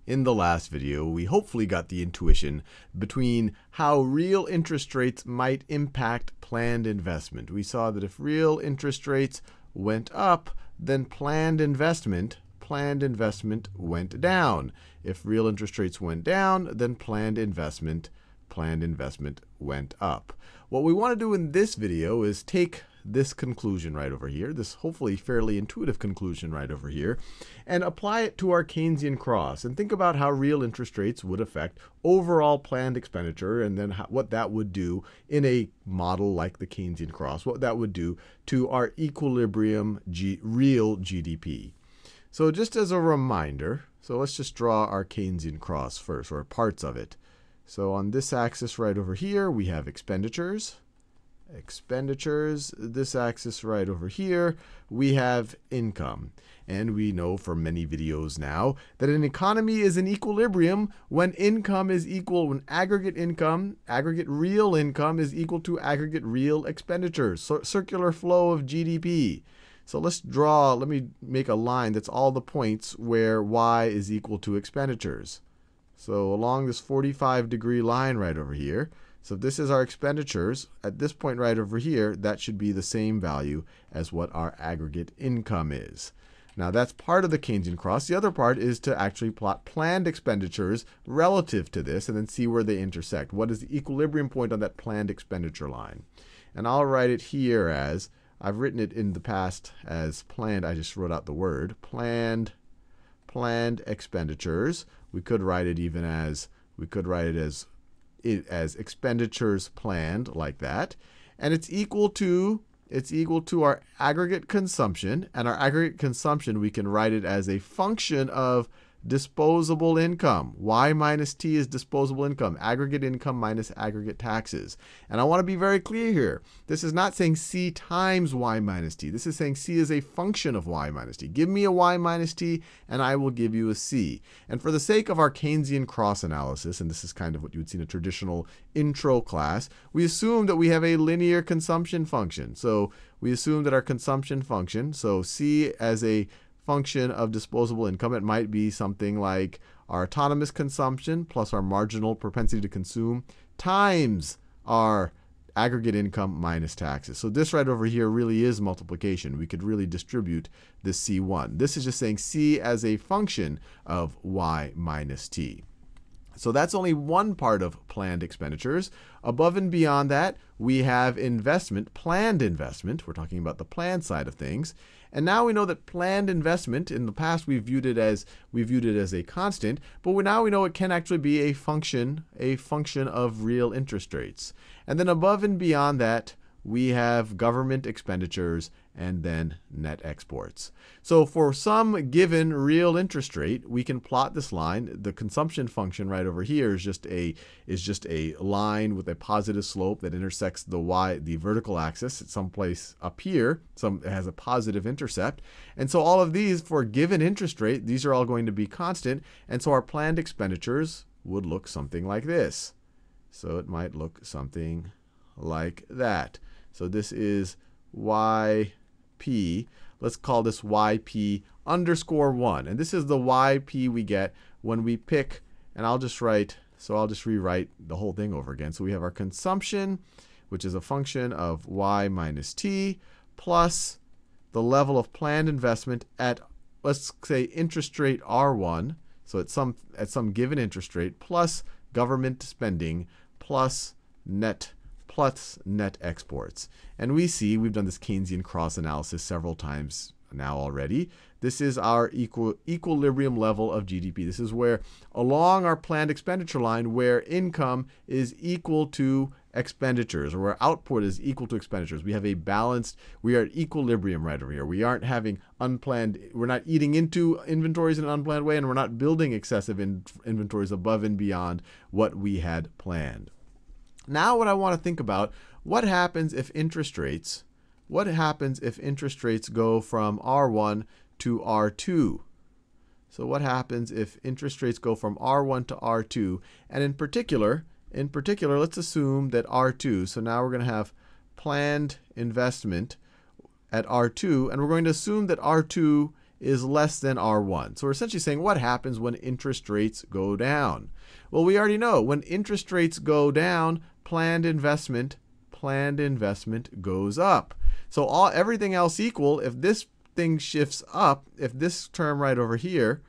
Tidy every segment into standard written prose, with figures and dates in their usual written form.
In the last video, we hopefully got the intuition between how real interest rates might impact planned investment. We saw that if real interest rates went up, then planned investment went down. If real interest rates went down, then planned investment went up. What we want to do in this video is take this conclusion right over here, this hopefully fairly intuitive conclusion right over here, and apply it to our Keynesian cross and think about how real interest rates would affect overall planned expenditure, and then what that would do in a model like the Keynesian cross, what that would do to our equilibrium real GDP. So just as a reminder, so let's just draw our Keynesian cross first, or parts of it. So on this axis right over here, we have expenditures. This axis right over here, we have income. And we know from many videos now that an economy is in equilibrium when income is equal, when aggregate real income is equal to aggregate real expenditures, so circular flow of GDP. So let me make a line that's all the points where y is equal to expenditures. So along this 45-degree line right over here, so if this is our expenditures, at this point right over here, that should be the same value as what our aggregate income is. Now that's part of the Keynesian cross. The other part is to actually plot planned expenditures relative to this and then see where they intersect. What is the equilibrium point on that planned expenditure line? And I'll write it here as, I've written it in the past as planned. I just wrote out the word planned expenditures. We could write it even as, as expenditures planned, like that. And it's equal to our aggregate consumption. And our aggregate consumption, we can write it as a function of disposable income. Y minus T is disposable income, aggregate income minus aggregate taxes. And I want to be very clear here. This is not saying C times Y minus T. This is saying C is a function of Y minus T. Give me a Y minus T, and I will give you a C. And for the sake of our Keynesian cross analysis, and this is kind of what you would see in a traditional intro class, we assume that we have a linear consumption function. So we assume that our consumption function, so C as a function of disposable income, it might be something like our autonomous consumption plus our marginal propensity to consume times our aggregate income minus taxes. So this right over here really is multiplication. We could really distribute this C1. This is just saying C as a function of Y minus T. So that's only one part of planned expenditures. Above and beyond that, we have investment, planned investment. We're talking about the planned side of things. And now we know that planned investment, in the past we viewed it as a constant, but now we know it can actually be a function of real interest rates. And then above and beyond that, we have government expenditures and then net exports. So for some given real interest rate, we can plot this line. The consumption function right over here is just a line with a positive slope that intersects the vertical axis at some place up here. It has a positive intercept. And so all of these, for a given interest rate, these are all going to be constant. And so our planned expenditures would look something like this. So it might look something like that. So this is YP. Let's call this YP underscore 1. And this is the YP we get when we pick, and I'll just rewrite the whole thing over again. So we have our consumption, which is a function of Y minus T, plus the level of planned investment at, let's say, interest rate R1. So at some given interest rate, plus government spending, plus net exports. And we see, we've done this Keynesian cross analysis several times now already. This is our equilibrium level of GDP. This is where, along our planned expenditure line, where income is equal to expenditures, or where output is equal to expenditures. We have a balanced, we are at equilibrium right over here. We aren't having unplanned, we're not eating into inventories in an unplanned way, and we're not building excessive inventories above and beyond what we had planned. Now what I want to think about, what happens if interest rates go from R1 to R2? So what happens if interest rates go from R1 to R2? And in particular, let's assume that R2, so now we're going to have planned investment at R2, and we're going to assume that R2 is less than R1. So we're essentially saying what happens when interest rates go down. Well, we already know when interest rates go down, planned investment goes up. So everything else equal, if this thing shifts up, if this term right over here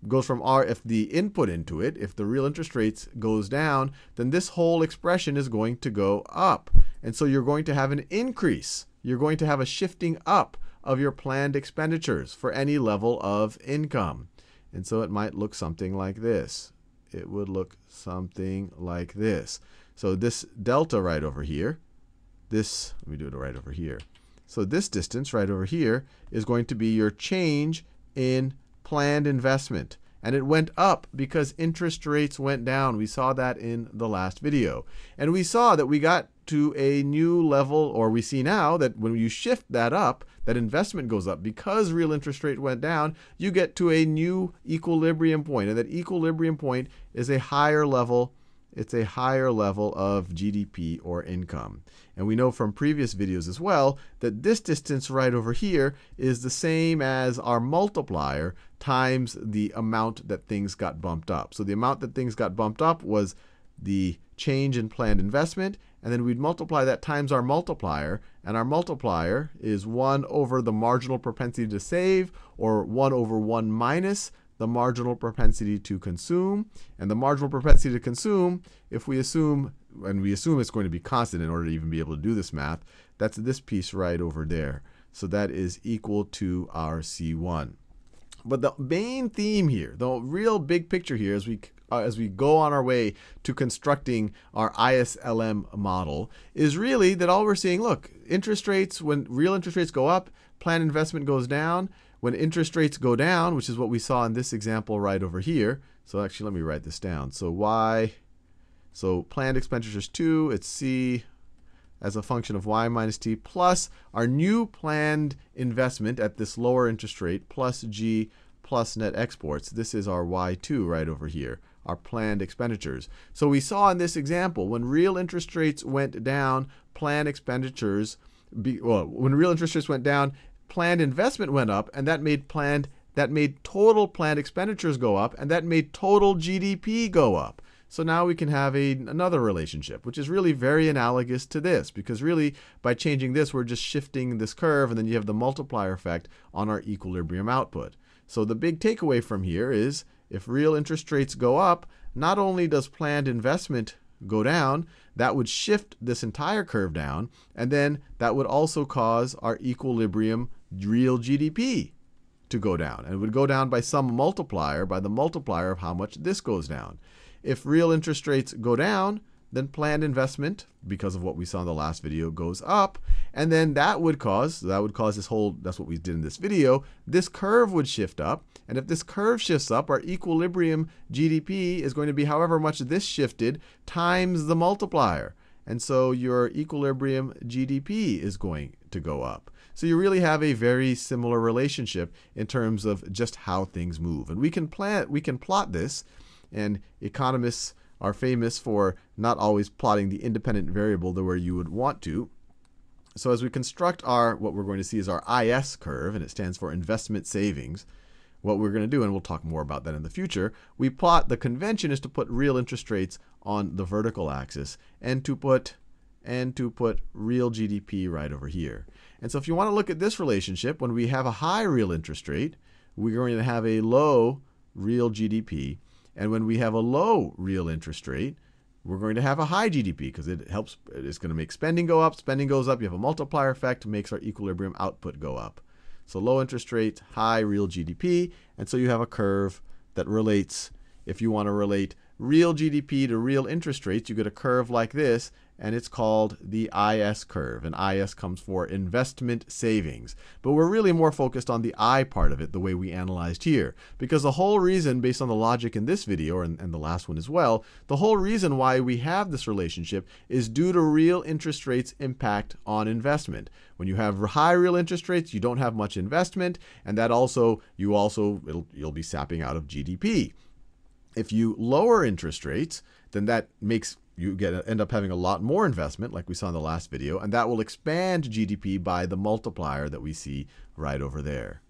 goes from R, if the input into it, if the real interest rates goes down, then this whole expression is going to go up. And so you're going to have an increase. You're going to have a shifting up of your planned expenditures for any level of income. And so it might look something like this. It would look something like this. So this delta right over here, let me do it right over here. So this distance right over here is going to be your change in planned investment. And it went up because interest rates went down. We saw that in the last video. And we saw that we got to a new level, or we see now that when you shift that up, that investment goes up. Because real interest rate went down, you get to a new equilibrium point. And that equilibrium point is a higher level. It's a higher level of GDP or income. And we know from previous videos as well that this distance right over here is the same as our multiplier times the amount that things got bumped up. So the amount that things got bumped up was the change in planned investment, and then we'd multiply that times our multiplier, and our multiplier is 1 over the marginal propensity to save, or 1 over 1 minus the marginal propensity to consume. And the marginal propensity to consume, if we assume, and we assume it's going to be constant in order to even be able to do this math, that's this piece right over there. So that is equal to our C1. But the main theme here, the real big picture here as we go on our way to constructing our ISLM model is really that all we're seeing, look, interest rates, when real interest rates go up, planned investment goes down. When interest rates go down, which is what we saw in this example right over here. So actually, let me write this down. So planned expenditures 2, it's C as a function of y minus t plus our new planned investment at this lower interest rate plus G plus net exports. This is our y2 right over here, our planned expenditures. So we saw in this example, when real interest rates went down, planned expenditures, when real interest rates went down, planned investment went up, and that made total planned expenditures go up, and that made total GDP go up. So now we can have another relationship, which is really very analogous to this, because really by changing this, we're just shifting this curve, and then you have the multiplier effect on our equilibrium output. So the big takeaway from here is if real interest rates go up, not only does planned investment go down, that would shift this entire curve down, and then that would also cause our equilibrium real GDP to go down. And it would go down by some multiplier, by the multiplier of how much this goes down. If real interest rates go down, then planned investment, because of what we saw in the last video, goes up. And then that would cause this whole, that's what we did in this video, this curve would shift up. And if this curve shifts up, our equilibrium GDP is going to be however much this shifted times the multiplier. And so your equilibrium GDP is going to go up. So you really have a very similar relationship in terms of just how things move. And we can plot this, and economists are famous for not always plotting the independent variable the way you would want to. So as we construct what we're going to see is our IS curve, and it stands for investment savings. What we're going to do, and we'll talk more about that in the future, the convention is to put real interest rates on the vertical axis and to put real GDP right over here. And so if you want to look at this relationship, when we have a high real interest rate, we're going to have a low real GDP. And when we have a low real interest rate, we're going to have a high GDP because it's going to make spending go up. Spending goes up. You have a multiplier effect, makes our equilibrium output go up. So low interest rate, high real GDP. And so you have a curve that relates, if you want to relate real GDP to real interest rates, you get a curve like this, and it's called the IS curve. And IS comes for investment savings. But we're really more focused on the I part of it, the way we analyzed here. Because the whole reason, based on the logic in this video, and the last one as well, the whole reason why we have this relationship is due to real interest rates' impact on investment. When you have high real interest rates, you don't have much investment, and that also, you'll be sapping out of GDP. If you lower interest rates, then that makes you end up having a lot more investment, like we saw in the last video, and that will expand GDP by the multiplier that we see right over there.